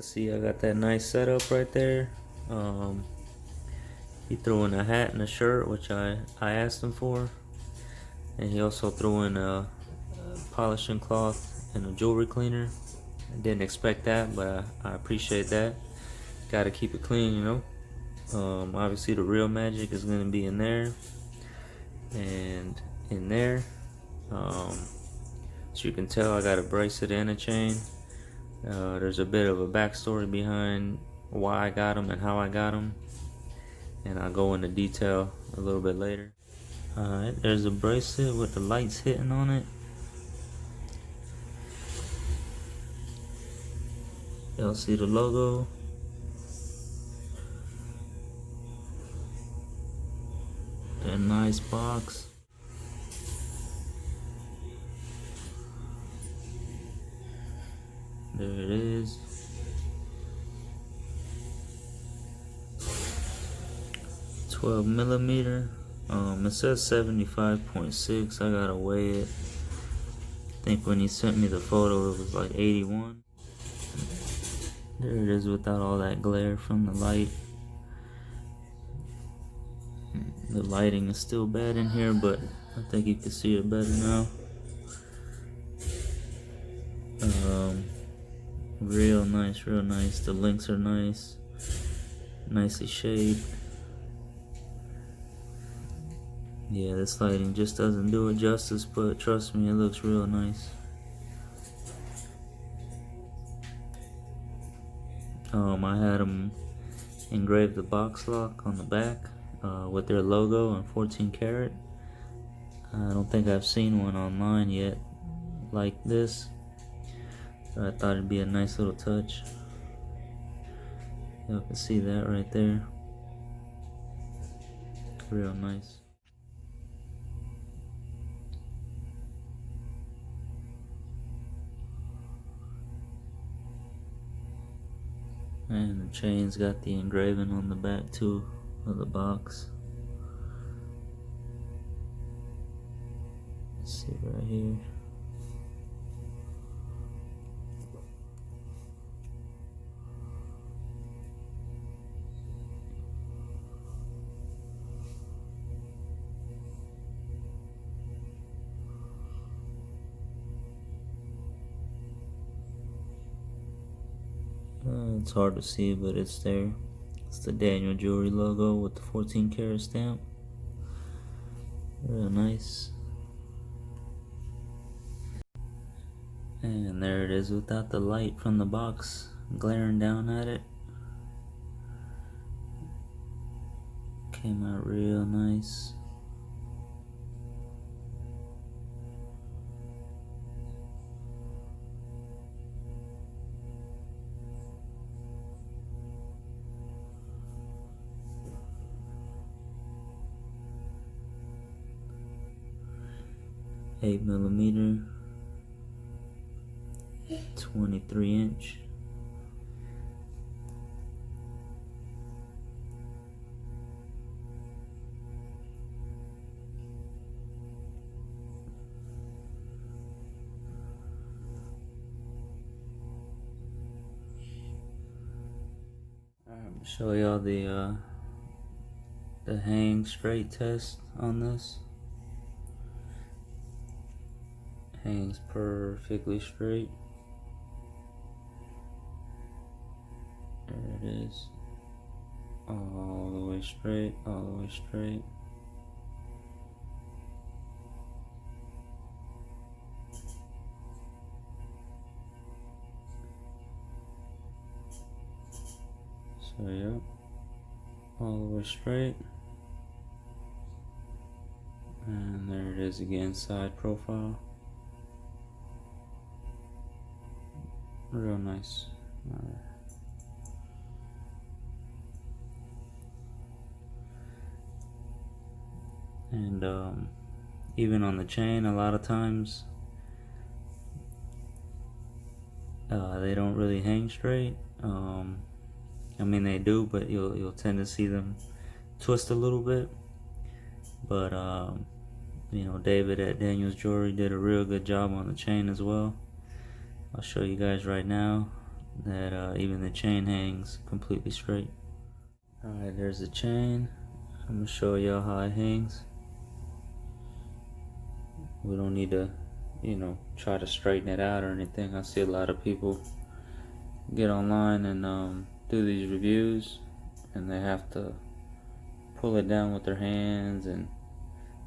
can see I got that nice setup right there. He threw in a hat and a shirt, which I asked him for, and he also threw in a polishing cloth and a jewelry cleaner. I didn't expect that, but I appreciate that. Got to keep it clean, you know. Obviously the real magic is going to be in there and in there. As you can tell, I got a bracelet and a chain. There's a bit of a backstory behind why I got them and how I got them, and I'll go into detail a little bit later. Alright, there's a bracelet with the lights hitting on it. Y'all see the logo? That nice box. There it is. $12mm. It says 75.6. I gotta weigh it. I think when he sent me the photo it was like 81. There it is without all that glare from the light. The lighting is still bad in here, but I think you can see it better now. Real nice, real nice. The links are nice, nicely shaped. Yeah, this lighting just doesn't do it justice, but trust me, it looks real nice. I had them engrave the box lock on the back with their logo and 14 karat. I don't think I've seen one online yet like this, so I thought it'd be a nice little touch. Y'all can see that right there. Real nice. And the chain's got the engraving on the back too of the box. Let's see right here. It's hard to see, but it's there. It's the Daniel Jewelry logo with the 14 karat stamp. Real nice. And there it is without the light from the box glaring down at it. Came out real nice. $8mm, 23-inch. I'm gonna show y'all the hang straight test on this. Hangs perfectly straight. There it is. All the way straight, all the way straight. So yep, all the way straight. And there it is again, side profile. Real nice. And even on the chain, a lot of times they don't really hang straight. I mean they do, but you'll tend to see them twist a little bit. But you know, David at Daniel's Jewelry did a real good job on the chain as well. I'll show you guys right now. that even the chain hangs completely straight. Alright, there's the chain. I'm gonna show y'all how it hangs. We don't need to, try to straighten it out or anything. I see a lot of people get online and do these reviews, and they have to pull it down with their hands and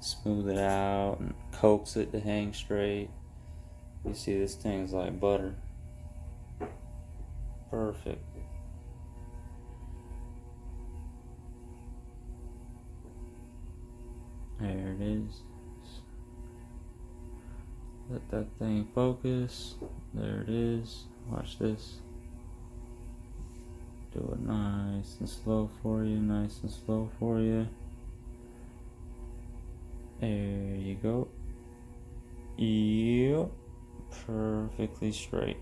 smooth it out and coax it to hang straight. You see, this thing's like butter. Perfect. There it is. Let that thing focus. There it is. Watch this. Do it nice and slow for you. Nice and slow for you. There you go. Yep. Perfectly straight.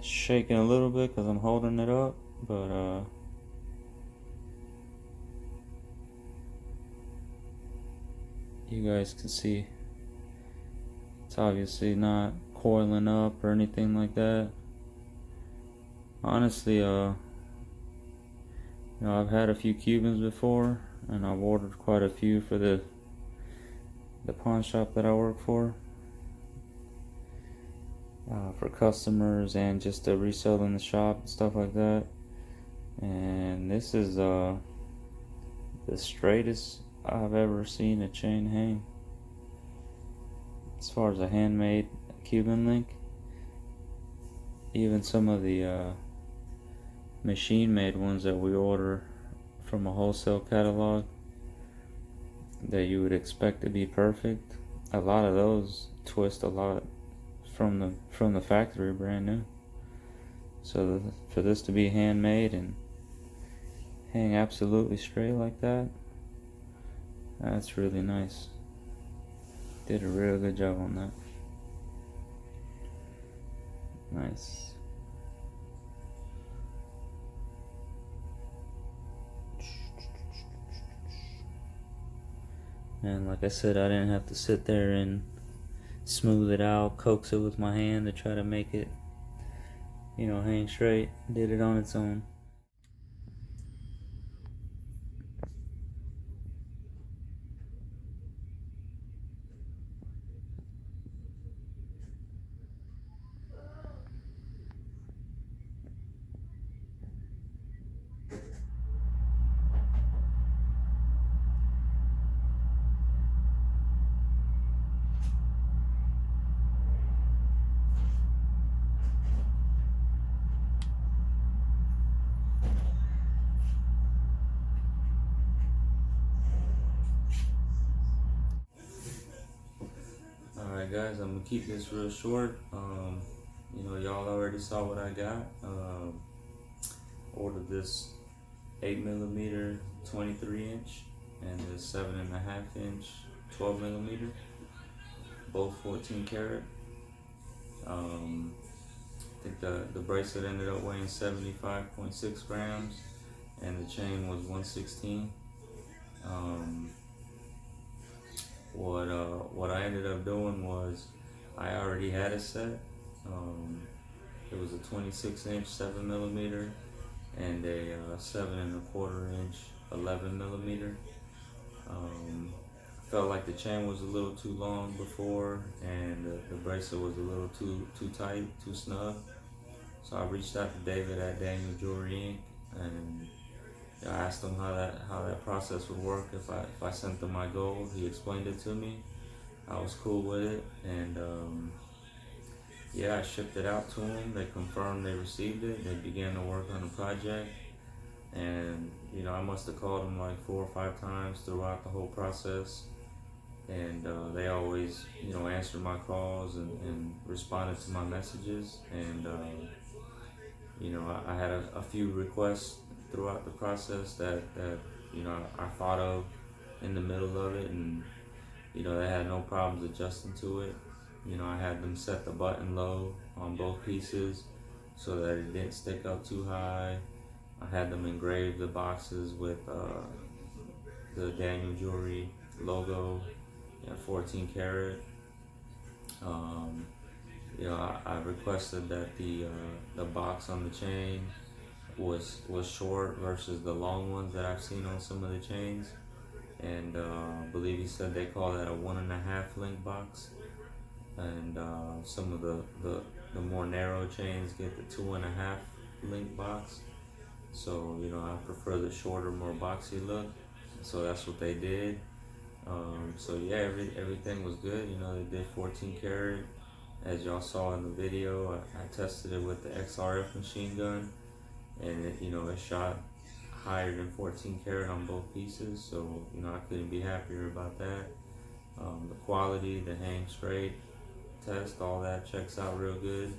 Shaking a little bit because I'm holding it up, but you guys can see it's obviously not coiling up or anything like that. Honestly, I've had a few Cubans before, and I've ordered quite a few for the pawn shop that I work for customers and just to resell in the shop and stuff like that. And this is the straightest I've ever seen a chain hang as far as a handmade Cuban link. Even some of the machine made ones that we order from a wholesale catalog that you would expect to be perfect, a lot of those twist a lot from the factory brand new. So for this to be handmade and hang absolutely straight like that, that's really nice. Did a real good job on that. Nice. And like I said, I didn't have to sit there and smooth it out, coax it with my hand to try to make it, hang straight. Did it on its own. Alright guys, I'm gonna keep this real short. Y'all already saw what I got. Ordered this 8mm 23" and this 7.5" 12mm, both 14 karat. I think the bracelet ended up weighing 75.6 grams and the chain was 116. What I ended up doing was I already had a set. It was a 26" 7mm and a 7¼ 11mm. I felt like the chain was a little too long before, and the bracelet was a little too tight, too snug. So I reached out to David at Daniel Jewelry Inc. and I asked him how that process would work if I sent them my gold. He explained it to me. I was cool with it, and yeah, I shipped it out to them. They confirmed they received it. They began to work on the project, and I must have called them like 4 or 5 times throughout the whole process, and they always answered my calls and responded to my messages. And I had a few requests throughout the process that I thought of in the middle of it, and they had no problems adjusting to it. I had them set the button low on both pieces so that it didn't stick up too high. I had them engrave the boxes with the Daniel Jewelry logo, 14 karat. I requested that the box on the chain was short versus the long ones that I've seen on some of the chains, and I believe he said they call that a 1.5 link box, and some of the more narrow chains get the 2.5 link box. So I prefer the shorter, more boxy look. So that's what they did. So yeah, everything was good. They did 14 karat, as y'all saw in the video. I tested it with the XRF machine gun, and it shot higher than 14 karat on both pieces. So I couldn't be happier about that. The quality, the hang straight test, all that checks out real good.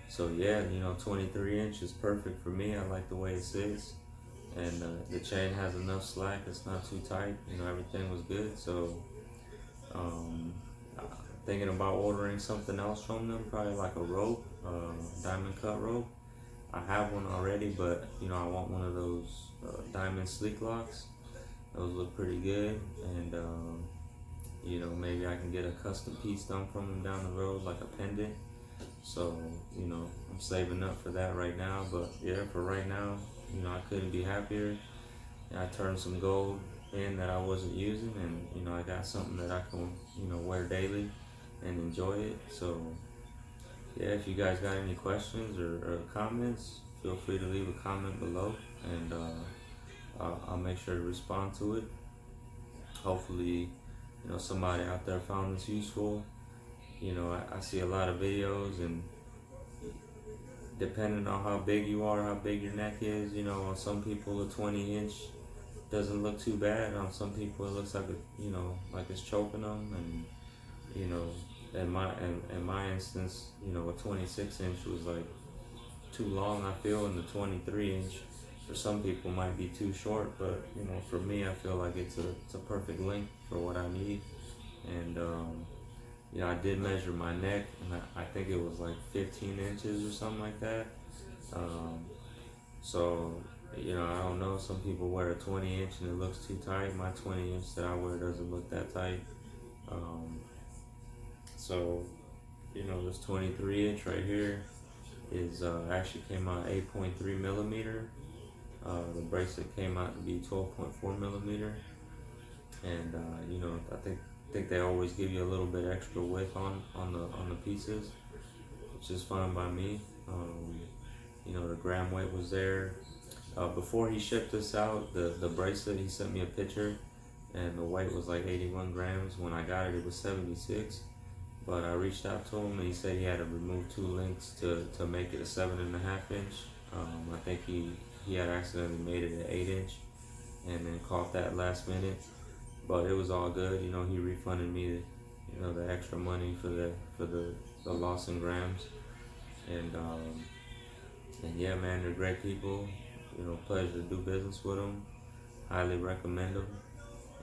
So yeah, 23 inch is perfect for me. I like the way it sits, and the chain has enough slack. It's not too tight. Everything was good. So thinking about ordering something else from them, probably like a rope, diamond cut rope. I have one already, but I want one of those diamond sleek locks. Those look pretty good, and maybe I can get a custom piece done from them down the road, like a pendant. So I'm saving up for that right now. But yeah, for right now, I couldn't be happier. I turned some gold in that I wasn't using, and I got something that I can wear daily and enjoy it. So yeah, if you guys got any questions or comments, feel free to leave a comment below, and I'll make sure to respond to it. Hopefully, somebody out there found this useful. I see a lot of videos, and depending on how big you are, how big your neck is, on some people a 20 inch doesn't look too bad. On some people it looks like like it's choking them, and in my instance, a 26 inch was like too long, I feel, and the 23 inch for some people might be too short, but for me, I feel like it's a perfect length for what I need. And I did measure my neck, and I think it was like 15 inches or something like that. So I don't know, some people wear a 20 inch and it looks too tight. My 20 inch that I wear doesn't look that tight. So this 23 inch right here is actually came out 8.3 millimeter. The bracelet came out to be 12.4 millimeter, and I think they always give you a little bit extra width on the pieces, which is fine by me. The gram weight was there. Before he shipped this out, the bracelet, he sent me a picture, and the weight was like 81 grams. When I got it, it was 76. But I reached out to him, and he said he had to remove 2 links to make it a 7.5 inch. I think he had accidentally made it an 8 inch, and then caught that last minute. But it was all good. He refunded me the extra money for the loss in grams. And yeah, man, they're great people. Pleasure to do business with them. Highly recommend them.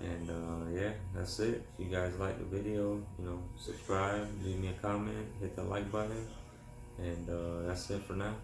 And yeah, that's it. If you guys like the video, subscribe, leave me a comment, hit the like button, and that's it for now.